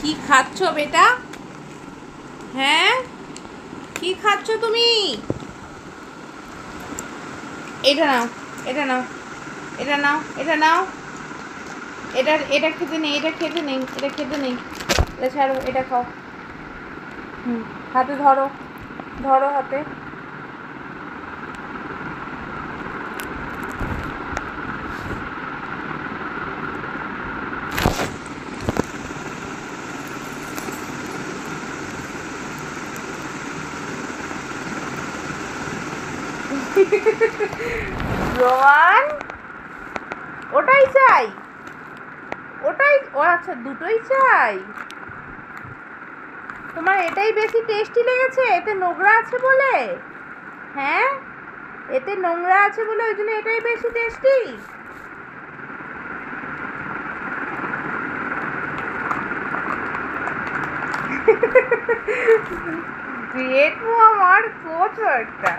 কি খাচ্ছ বেটা? হ্যাঁ, কি খাচ্ছ তুমি? এটা নাও, এটা নাও, এটা নাও, এটা নাও। এটা খেতে নেই, এটা খেতে নেই, এটা খেতে নেই। এটা ছাড়ো, এটা খাও। হাতে ধরো, ধরো হাতে। রোমান, ওটাই চাই, ওটাই। ও আচ্ছা, দুটোই চাই। তোমার এটাই বেশি টেস্টি লেগেছে? এতে নোংরা আছে বলে? হ্যাঁ, এতে নোংরা আছে বলে ওই জন্য এটাই বেশি টেস্টি। পেটু আমার কত একটা।